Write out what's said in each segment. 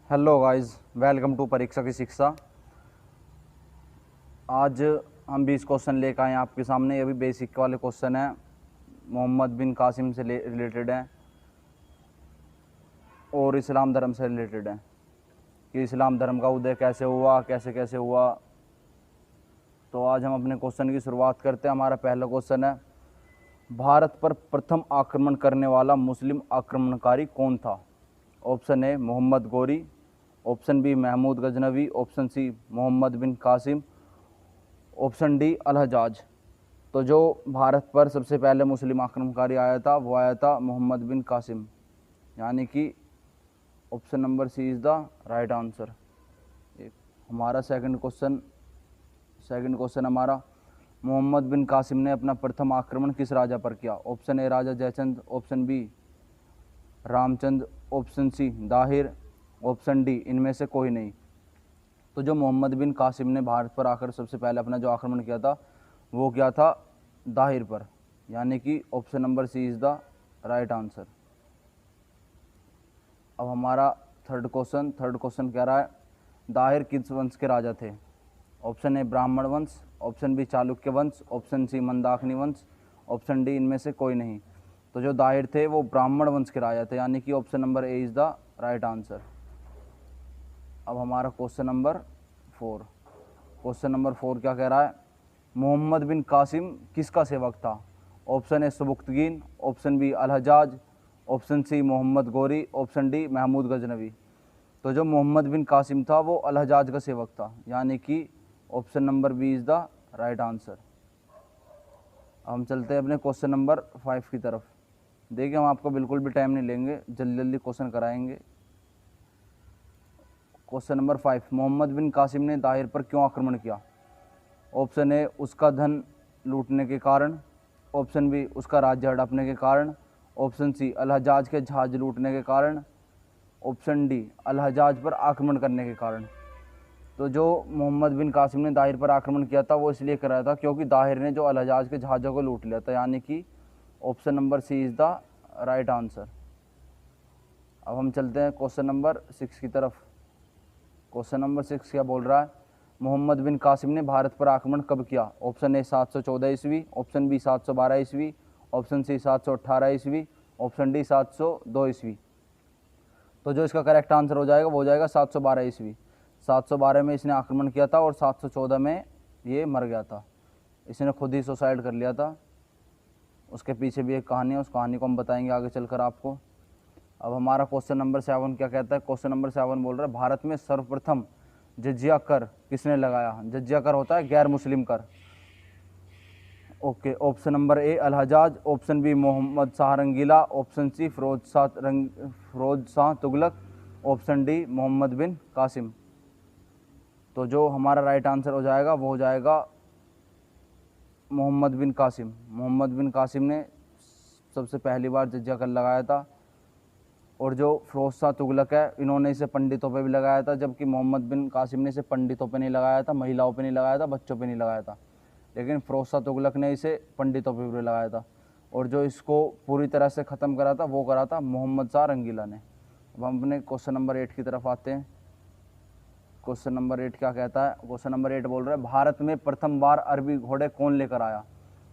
Hello guys, welcome to परीक्षा की शिक्षा। आज हम 20 क्वेश्चन लेकर आए हैं आपके सामने। ये भी बेसिक वाले क्वेश्चन हैं, मोहम्मद बिन कासिम से रिलेटेड हैं और इस्लाम धर्म से रिलेटेड हैं कि इस्लाम धर्म का उदय कैसे हुआ, कैसे कैसे हुआ। तो आज हम अपने क्वेश्चन की शुरुआत करते हैं। हमारा पहला क्वेश्चन है, भारत पर प्रथम आक्रमण करने वाला मुस्लिम आक्रमणकारी कौन था? ऑप्शन ए मोहम्मद गोरी, option B Mahmood Ghaznavi, option C Mohammad बिन कासिम, ऑप्शन डी अल हजाज। तो जो भारत पर सबसे पहले मुस्लिम आक्रमणकारी आया था वो आया था मोहम्मद बिन कासिम, यानी कि option number C is the right answer. हमारा सेकंड क्वेश्चन हमारा, मोहम्मद बिन कासिम ने अपना प्रथम आक्रमण किस राजा पर किया? ऑप्शन ए राजा Jaichand, option B Ramchand, option C Dahir, option D इनमें से कोई नहीं। तो जो मोहम्मद बिन कासिम ने भारत पर आकर सबसे पहले अपना जो आक्रमण किया था वो क्या था? दाहिर पर, यानी कि option number C is the right answer. अब हमारा थर्ड क्वेश्चन कह रहा है, दाहिर किस वंश के राजा थे? ऑप्शन ए ब्राह्मण वंश, ऑप्शन बी चालुक्य वंश, ऑप्शन सी मंदाकिनी वंश, ऑप्शन डी इनमें से कोई नहीं। तो जो दाहिर थे वो ब्राह्मण वंश के राजा थे, यानी कि option number A is the right answer. अब हमारा क्वेश्चन नंबर फोर क्या कह रहा है, मोहम्मद बिन कासिम किसका सेवक था? Option A Subuktigin, option B Al Hajjaj, option C Mohammad Ghori, option D Mahmud Ghaznavi. तो जो मोहम्मद बिन कासिम था वो अल हजाज का सेवक था, यानी कि option number B is the right answer. अब हम चलते हैं अपने क्वेश्चन नंबर 5 की तरफ। देखिए, हम आपको बिल्कुल भी टाइम नहीं लेंगे, जल्दी जल्दी क्वेश्चन कराएंगे। क्वेश्चन नंबर 5, मोहम्मद बिन कासिम ने दाहिर पर क्यों आक्रमण किया? ऑप्शन ए उसका धन लूटने के कारण, ऑप्शन बी उसका राज्य हड़पने के कारण, ऑप्शन सी अल हजाज के जहाज लूटने के कारण, ऑप्शन डी अल हजाज पर आक्रमण करने के कारण। तो जो मोहम्मद बिन कासिम ने दाहिर पर आक्रमण किया था वो इसलिए कराया था क्योंकि दाहिर ने जो अल हजाज के जहाज़ों को लूट लिया था, यानी कि option number C is the right answer. अब हम चलते हैं क्वेश्चन नंबर 6 की तरफ। क्वेश्चन नंबर 6 क्या बोल रहा है, मोहम्मद बिन कासिम ने भारत पर आक्रमण कब किया? ऑप्शन ए 714 ईस्वी, ऑप्शन बी 712 ईस्वी, ऑप्शन सी 718 ईस्वी, ऑप्शन डी 702 ईस्वी। तो जो इसका करेक्ट आंसर हो जाएगा वो हो जाएगा 712 ईस्वी। 712 में इसने आक्रमण किया था और 714 में ये मर गया था, इसने खुद ही सुसाइड कर लिया था। उसके पीछे भी एक कहानी है, उस कहानी को हम बताएंगे आगे चलकर आपको। अब हमारा क्वेश्चन नंबर 7 क्या कहता है, क्वेश्चन नंबर 7 बोल रहा है, भारत में सर्वप्रथम जजिया कर किसने लगाया? जजिया कर होता है गैर मुस्लिम कर। Okay, option number A Al Hajjaj, option B Mohammad Shah Rangeela, option C Firoz Shah Tughlaq, option D Mohammad बिन कासिम। तो जो हमारा राइट आंसर हो जाएगा वो हो जाएगा मोहम्मद बिन कासिम। मोहम्मद बिन कासिम ने सबसे पहली बार जजिया कर लगाया था, और जो फिरोज शाह तुगलक है इन्होंने इसे पंडितों पे भी लगाया था, जबकि मोहम्मद बिन कासिम ने इसे पंडितों पे नहीं लगाया था, महिलाओं पे नहीं लगाया था, बच्चों पे नहीं लगाया था, लेकिन फिरोज शाह तुगलक ने इसे पंडितों पे भी लगाया था। और जो इसको पूरी तरह से ख़त्म करा था वो करा था मोहम्मद शाह रंगीला ने। अब हम अपने क्वेश्चन नंबर 8 की तरफ आते हैं। क्वेश्चन नंबर 8 क्या कहता है, क्वेश्चन नंबर 8 बोल रहा है, भारत में प्रथम बार अरबी घोड़े कौन लेकर आया?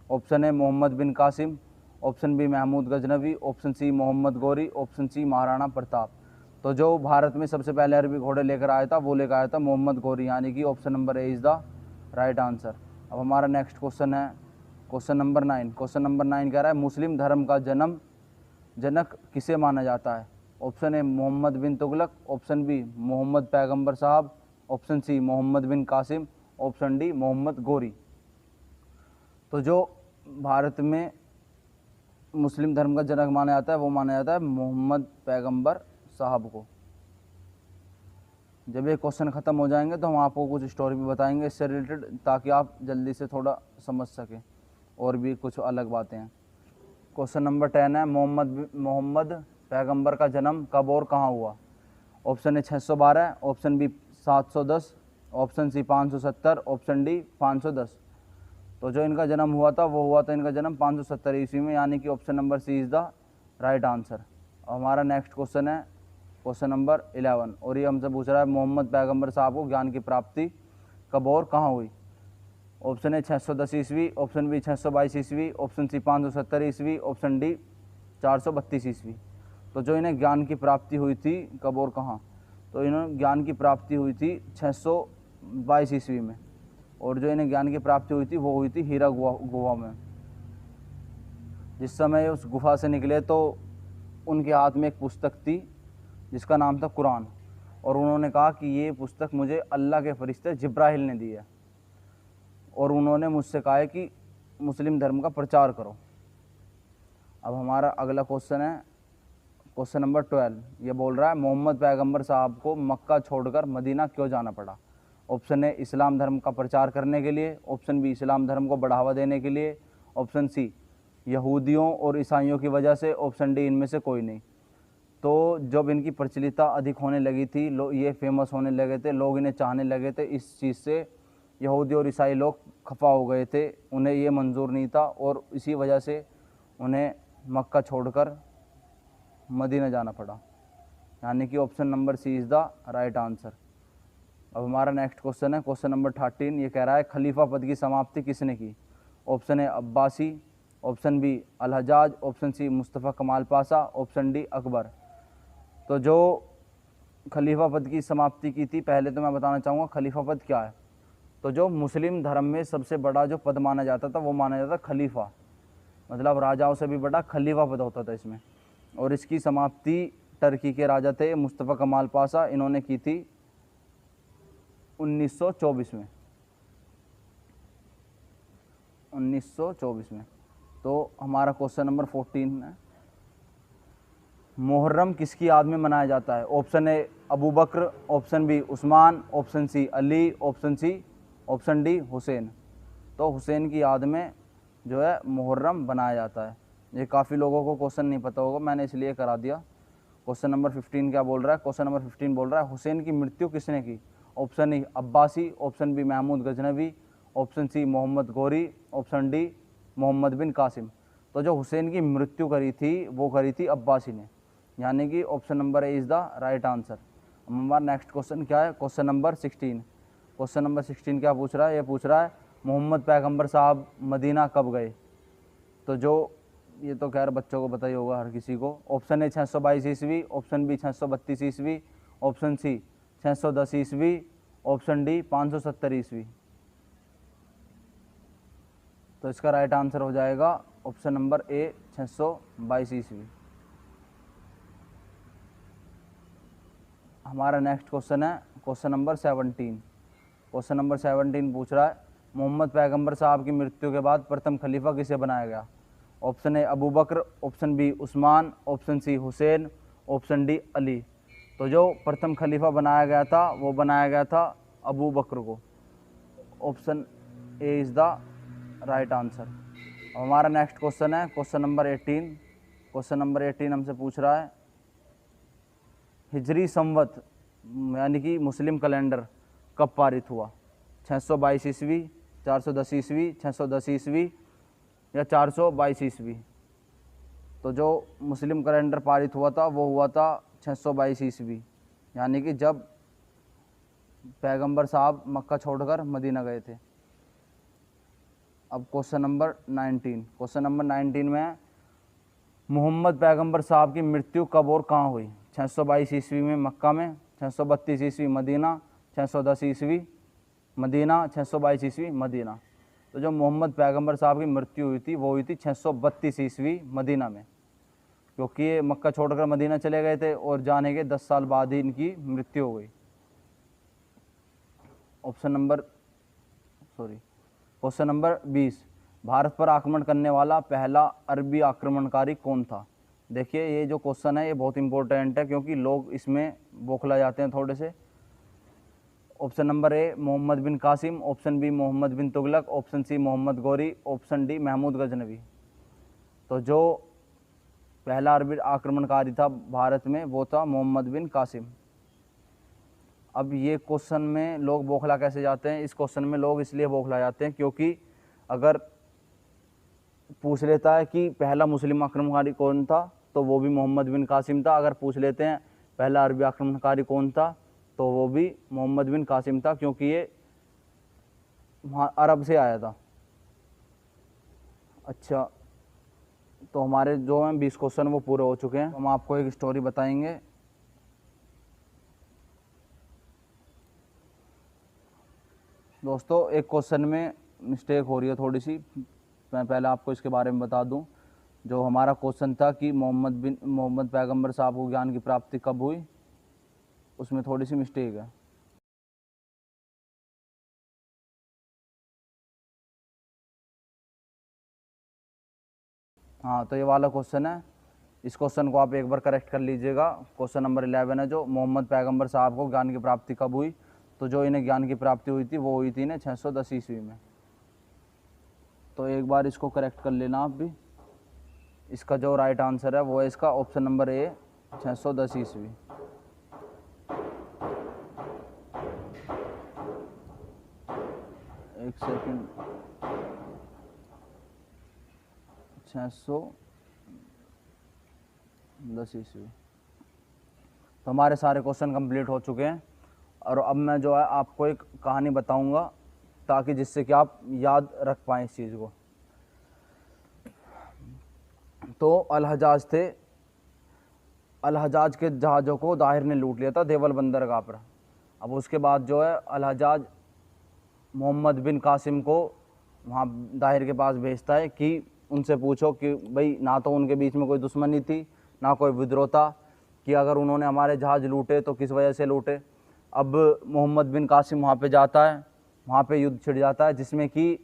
Option A Mohammad bin Qasim, option B Mahmood Ghaznavi, option C Mohammad Ghori, option सी महाराणा प्रताप। तो जो भारत में सबसे पहले अरबी घोड़े लेकर आया था वो लेकर आया था मोहम्मद गोरी, यानी कि option number A is the right answer. अब हमारा नेक्स्ट क्वेश्चन है क्वेश्चन नंबर 9। क्वेश्चन नंबर 9 कह रहा है, मुस्लिम धर्म का जनक किसे माना जाता है? Option A Mohammad bin Tughlaq, option B Mohammad पैगंबर साहब, ऑप्शन सी मोहम्मद बिन Qasim, option D Mohammad Ghori. तो जो भारत में मुस्लिम धर्म का जनक माना जाता है वो माना जाता है मोहम्मद पैगंबर साहब को। जब ये क्वेश्चन ख़त्म हो जाएंगे तो हम आपको कुछ स्टोरी भी बताएंगे इससे रिलेटेड, ताकि आप जल्दी से थोड़ा समझ सकें और भी कुछ अलग बातें हैं। क्वेश्चन नंबर 10 है, मोहम्मद पैगंबर का जन्म कब और कहाँ हुआ? Option A 612, option B 710, option C 570, option D 510। तो जो इनका जन्म हुआ था वो हुआ था इनका जन्म 570 ईस्वी में, यानी कि option number C is the right answer. हमारा नेक्स्ट क्वेश्चन है क्वेश्चन नंबर 11। और ये हमसे पूछ रहा है मोहम्मद पैगंबर साहब को ज्ञान की प्राप्ति कब और कहाँ हुई। ऑप्शन ए 610 ईस्वी, ऑप्शन बी 622 ईस्वी, ऑप्शन सी 570 ईस्वी, ऑप्शन डी 432 ईस्वी। तो जो इन्हें ज्ञान की प्राप्ति हुई थी कब और कहाँ, तो इन्होंने ज्ञान की प्राप्ति हुई थी 622 ईस्वी में। और जो इन्हें ज्ञान की प्राप्ति हुई थी वो हुई थी हीरा गुहा में। जिस समय उस गुफा से निकले तो उनके हाथ में एक पुस्तक थी जिसका नाम था कुरान, और उन्होंने कहा कि ये पुस्तक मुझे अल्लाह के फरिश्ते जिब्राइल ने दी है, और उन्होंने मुझसे कहा है कि मुस्लिम धर्म का प्रचार करो। अब हमारा अगला क्वेश्चन है क्वेश्चन नंबर 12। ये बोल रहा है मोहम्मद पैगंबर साहब को मक्का छोड़कर मदीना क्यों जाना पड़ा। ऑप्शन ए इस्लाम धर्म का प्रचार करने के लिए, ऑप्शन बी इस्लाम धर्म को बढ़ावा देने के लिए, ऑप्शन सी यहूदियों और ईसाइयों की वजह से, ऑप्शन डी इनमें से कोई नहीं। तो जब इनकी प्रचलितता अधिक होने लगी थी, ये फेमस होने लगे थे, लोग इन्हें चाहने लगे थे, इस चीज़ से यहूदी और ईसाई लोग खफा हो गए थे, उन्हें ये मंजूर नहीं था, और इसी वजह से उन्हें मक्का छोड़कर मदीना जाना पड़ा। यानी कि option number C is the right answer. अब हमारा नेक्स्ट क्वेश्चन है क्वेश्चन नंबर 13। ये कह रहा है खलीफा पद की समाप्ति किसने की। Option A Abbasi, option B Al Hajjaj, option C Mustafa Kemal Pasha, option D Akbar. तो जो खलीफा पद की समाप्ति की थी, पहले तो मैं बताना चाहूँगा खलीफा पद क्या है। तो जो मुस्लिम धर्म में सबसे बड़ा जो पद माना जाता था वो माना जाता खलीफा, मतलब राजाओं से भी बड़ा खलीफा पद होता था इसमें। और इसकी समाप्ति टर्की के राजा थे मुस्तफ़ा कमाल पाशा, इन्होंने की थी 1924 में। 1924 में। तो हमारा क्वेश्चन नंबर 14 है मुहर्रम किसकी याद में मनाया जाता है। Option A Abu Bakr, option B Usman, option C Ali, option D Hussain. तो हुसैन की याद में जो है मुहर्रम बनाया जाता है। ये काफ़ी लोगों को क्वेश्चन नहीं पता होगा, मैंने इसलिए करा दिया। क्वेश्चन नंबर 15 क्या बोल रहा है। क्वेश्चन नंबर 15 बोल रहा है हुसैन की मृत्यु किसने की। Option A Abbasi, option B Mahmood Ghaznavi, option C Mohammad Ghori, option D Mohammad बिन कासिम। तो जो हुसैन की मृत्यु करी थी वो करी थी अब्बासी ने, यानी कि option number A is the right answer. हमारा नेक्स्ट क्वेश्चन क्या है क्वेश्चन नंबर 16। क्वेश्चन नंबर 16 क्या पूछ रहा है। ये पूछ रहा है मोहम्मद पैगंबर साहब मदीना कब गए। तो जो ये तो खैर बच्चों को पता ही होगा हर किसी को। ऑप्शन ए 622 ईस्वी, ऑप्शन बी 632 ईस्वी, ऑप्शन सी 610 ईस्वी, ऑप्शन डी 570 ईस्वी। तो इसका राइट आंसर हो जाएगा ऑप्शन नंबर ए 622 ईस्वी। हमारा नेक्स्ट क्वेश्चन है क्वेश्चन नंबर 17। क्वेश्चन नंबर 17 पूछ रहा है मोहम्मद पैगंबर साहब की मृत्यु के बाद प्रथम खलीफा किसे बनाया गया। Option A Abu Bakr, option B Usman, option C Hussain, option D Ali. तो जो प्रथम खलीफा बनाया गया था वो बनाया गया था अबू बकर को। Option A is the right answer. हमारा नेक्स्ट क्वेश्चन है क्वेश्चन नंबर 18। क्वेश्चन नंबर 18 हमसे पूछ रहा है हिजरी संवत यानी कि मुस्लिम कैलेंडर कब पारित हुआ। 622 ईस्वी, 410 ईस्वी, 610 ईस्वी या 422 ईस्वी। तो जो मुस्लिम कैलेंडर पारित हुआ था वो हुआ था 622 ईस्वी, यानी कि जब पैगंबर साहब मक्का छोड़कर मदीना गए थे। अब क्वेश्चन नंबर 19। क्वेश्चन नंबर 19 में मोहम्मद पैगंबर साहब की मृत्यु कब और कहाँ हुई। 622 ईस्वी में मक्का में, 632 ईस्वी मदीना, 610 ईस्वी मदीना, 622 ईस्वी मदीना। तो जो मोहम्मद पैगंबर साहब की मृत्यु हुई थी वो हुई थी 632 ईस्वी मदीना में, क्योंकि ये मक्का छोड़कर मदीना चले गए थे और जाने के 10 साल बाद ही इनकी मृत्यु हो गई। Question number 20। भारत पर आक्रमण करने वाला पहला अरबी आक्रमणकारी कौन था। देखिए ये जो क्वेश्चन है ये बहुत इंपॉर्टेंट है क्योंकि लोग इसमें बौखला जाते हैं थोड़े से। Option number A Mohammad bin Qasim, option B Muhammad bin Tughlaq, option C Mohammad Ghori, option D Mahmud Ghaznavi. तो जो पहला अरबी आक्रमणकारी था भारत में वो था मोहम्मद बिन कासिम। अब ये क्वेश्चन में लोग बौखला कैसे जाते हैं। इस क्वेश्चन में लोग इसलिए बौखला जाते हैं क्योंकि अगर पूछ लेता है कि पहला मुस्लिम आक्रमणकारी कौन था तो वो भी मोहम्मद बिन कासिम था। अगर पूछ लेते हैं पहला अरबी आक्रमणकारी कौन था, तो वो भी मोहम्मद बिन कासिम था, क्योंकि ये वहाँ अरब से आया था। अच्छा, तो हमारे जो हैं 20 क्वेश्चन वो पूरे हो चुके हैं। हम आपको एक स्टोरी बताएंगे। दोस्तों, एक क्वेश्चन में मिस्टेक हो रही है थोड़ी सी, मैं पहले आपको इसके बारे में बता दूं। जो हमारा क्वेश्चन था कि मोहम्मद पैगंबर साहब को ज्ञान की प्राप्ति कब हुई, उसमें थोड़ी सी मिस्टेक है। हाँ, तो ये वाला क्वेश्चन है, इस क्वेश्चन को आप एक बार करेक्ट कर लीजिएगा। क्वेश्चन नंबर 11 है जो मोहम्मद पैगंबर साहब को ज्ञान की प्राप्ति कब हुई, तो जो इन्हें ज्ञान की प्राप्ति हुई थी वो हुई थी इन्हें 610 ईस्वी में। तो एक बार इसको करेक्ट कर लेना आप भी। इसका जो राइट आंसर है वो है इसका ऑप्शन नंबर ए, 610 ईस्वी। एक सेकंड, 610 ईस्वी। तो हमारे सारे क्वेश्चन कंप्लीट हो चुके हैं, और अब मैं जो है आपको एक कहानी बताऊंगा, ताकि जिससे कि आप याद रख पाएँ इस चीज़ को। तो अल-हज्जाज थे, अल-हज्जाज के जहाज़ों को दाहिर ने लूट लिया था देवल बंदरगाह पर। अब उसके बाद जो है अल-हज्जाज मोहम्मद बिन कासिम को वहाँ दाहिर के पास भेजता है कि उनसे पूछो कि भाई, ना तो उनके बीच में कोई दुश्मनी थी, ना कोई विद्रोह था, कि अगर उन्होंने हमारे जहाज़ लूटे तो किस वजह से लूटे। अब मोहम्मद बिन कासिम वहाँ पे जाता है, वहाँ पे युद्ध छिड़ जाता है, जिसमें कि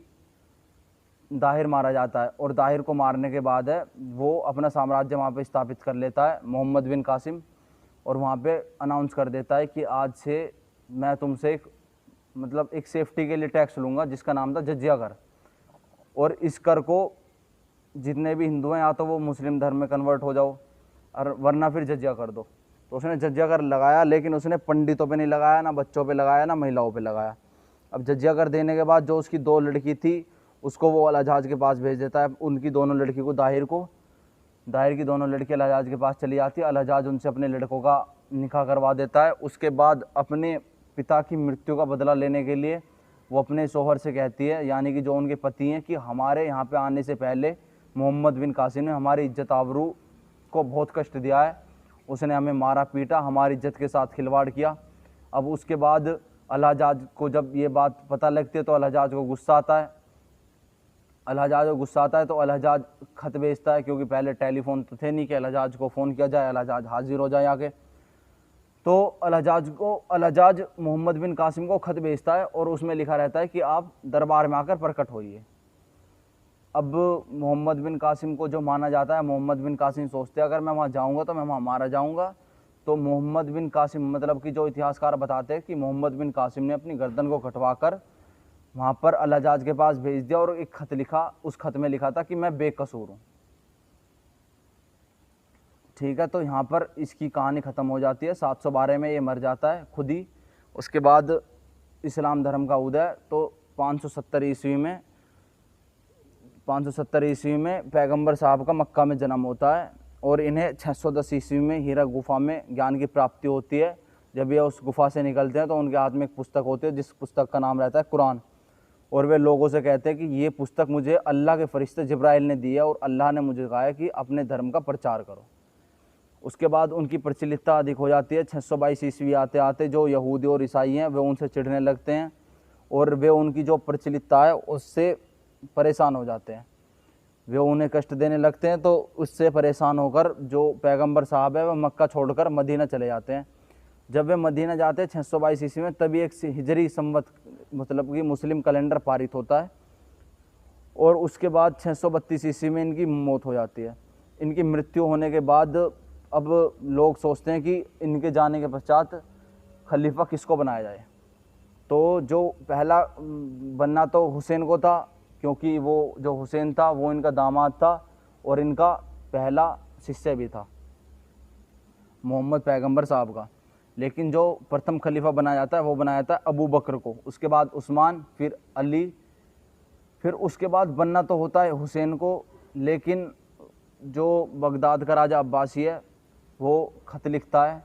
दाहिर मारा जाता है, और दाहिर को मारने के बाद है वो अपना साम्राज्य वहाँ पे स्थापित कर लेता है मोहम्मद बिन कासिम, और वहाँ पे अनाउंस कर देता है कि आज से मैं तुमसे एक सेफ्टी के लिए टैक्स लूँगा, जिसका नाम था जजिया कर। और इस कर को जितने भी हिंदू हैं, या तो वो मुस्लिम धर्म में कन्वर्ट हो जाओ, और वरना फिर जजिया कर दो। तो उसने जजिया कर लगाया, लेकिन उसने पंडितों पे नहीं लगाया, ना बच्चों पे लगाया, ना महिलाओं पे लगाया। अब जजिया कर देने के बाद जो उसकी 2 लड़की थी, उसको वो अल-हज्जाज के पास भेज देता है। उनकी दोनों लड़की को, दाहिर की दोनों लड़की अल-हज्जाज के पास चली आती है। अल-हज्जाज उनसे अपने लड़कों का निकाह करवा देता है। उसके बाद अपने पिता की मृत्यु का बदला लेने के लिए वो अपने शोहर से कहती है, यानी कि जो उनके पति हैं, कि हमारे यहाँ पे आने से पहले मोहम्मद बिन कासिम ने हमारी इज्जत आबरू को बहुत कष्ट दिया है, उसने हमें मारा पीटा, हमारी इज्जत के साथ खिलवाड़ किया। अब उसके बाद अल-हज्जाज को जब ये बात पता लगती है तो अल-हज्जाज को गुस्सा आता है। तो अल-हज्जाज खत भेजता है, क्योंकि पहले टेलीफोन तो थे नहीं कि अल-हज्जाज को फ़ोन किया जाए, अल-हज्जाज हाजिर हो जाए आके। तो अल-हज्जाज मोहम्मद बिन कासिम को खत भेजता है, और उसमें लिखा रहता है कि आप दरबार में आकर प्रकट होइए। अब मोहम्मद बिन कासिम को जो माना जाता है, मोहम्मद बिन कासिम सोचते हैं अगर मैं वहाँ जाऊँगा तो मैं वहाँ मारा जाऊँगा। तो मोहम्मद बिन कासिम, मतलब कि जो इतिहासकार बताते हैं कि मोहम्मद बिन कासिम ने अपनी गर्दन को कटवाकर वहाँ पर अल-हज्जाज के पास भेज दिया, और एक खत लिखा। उस खत में लिखा था कि मैं बेकसूर हूँ। ठीक है, तो यहाँ पर इसकी कहानी ख़त्म हो जाती है। 712 में ये मर जाता है खुद ही। उसके बाद इस्लाम धर्म का उदय, तो 570 ईस्वी में पैगंबर साहब का मक्का में जन्म होता है, और इन्हें 610 ईस्वी में हीरा गुफा में ज्ञान की प्राप्ति होती है। जब ये उस गुफा से निकलते हैं तो उनके हाथ में एक पुस्तक होती है, जिस पुस्तक का नाम रहता है कुरान। और वे लोगों से कहते हैं कि ये पुस्तक मुझे अल्लाह के फरिश्ते जिब्राइल ने दी है, और अल्लाह ने मुझे कहा है कि अपने धर्म का प्रचार करो। उसके बाद उनकी प्रचलितता अधिक हो जाती है। 622 ईस्वी आते आते जो यहूदी और ईसाई हैं वे उनसे चिढ़ने लगते हैं, और वे उनकी जो प्रचलितता है उससे परेशान हो जाते हैं, वे उन्हें कष्ट देने लगते हैं। तो उससे परेशान होकर जो पैगंबर साहब है वह मक्का छोड़कर मदीना चले जाते हैं। जब वे मदीना जाते हैं 622 ईस्वी में, तभी एक हिजरी संवत, मतलब कि मुस्लिम कैलेंडर पारित होता है, और उसके बाद 632 ईस्वी में इनकी मौत हो जाती है। इनकी मृत्यु होने के बाद अब लोग सोचते हैं कि इनके जाने के पश्चात खलीफा किसको बनाया जाए। तो जो पहला बनना तो हुसैन को था, क्योंकि वो जो हुसैन था वो इनका दामाद था, और इनका पहला शिष्य भी था मोहम्मद पैगंबर साहब का। लेकिन जो प्रथम खलीफा बनाया जाता है वो बनाया जाता है अबू बकर को, उसके बाद उस्मान, फिर अली, फिर उसके बाद बनना तो होता है हुसैन को। लेकिन जो बगदाद का राजा अब्बासी है वो खत लिखता है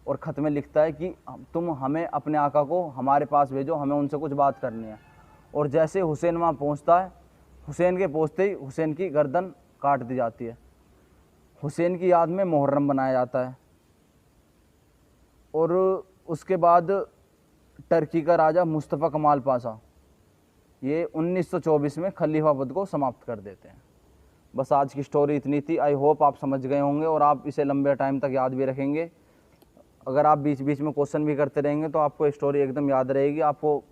और ख़त में लिखता है कि तुम हमें अपने आका को हमारे पास भेजो, हमें उनसे कुछ बात करनी है। और जैसे हुसैन वहाँ पहुँचता है, हुसैन के पहुँचते ही हुसैन की गर्दन काट दी जाती है। हुसैन की याद में मुहर्रम बनाया जाता है। और उसके बाद टर्की का राजा मुस्तफ़ा कमाल पाशा ये 1924 में खलीफा पद को समाप्त कर देते हैं। बस आज की स्टोरी इतनी थी। आई होप आप समझ गए होंगे और आप इसे लंबे टाइम तक याद भी रखेंगे। अगर आप बीच बीच में क्वेश्चन भी करते रहेंगे तो आपको स्टोरी एकदम याद रहेगी। आपको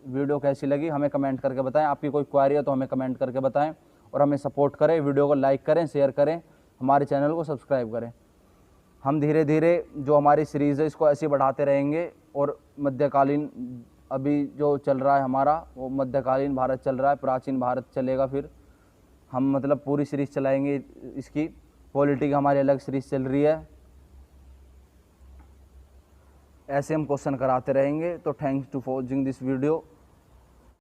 वीडियो कैसी लगी हमें कमेंट करके बताएं। आपकी कोई क्वेरी है तो हमें कमेंट करके बताएं और हमें सपोर्ट करें। वीडियो को लाइक करें, शेयर करें, हमारे चैनल को सब्सक्राइब करें। हम धीरे धीरे जो हमारी सीरीज़ है इसको ऐसे ही बढ़ाते रहेंगे। और मध्यकालीन अभी जो चल रहा है हमारा वो मध्यकालीन भारत चल रहा है, प्राचीन भारत चलेगा। फिर हम मतलब पूरी सीरीज़ चलाएंगे इसकी। पॉलिटी की हमारी अलग सीरीज़ चल रही है। ऐसे हम क्वेश्चन कराते रहेंगे। तो thanks to watching this video.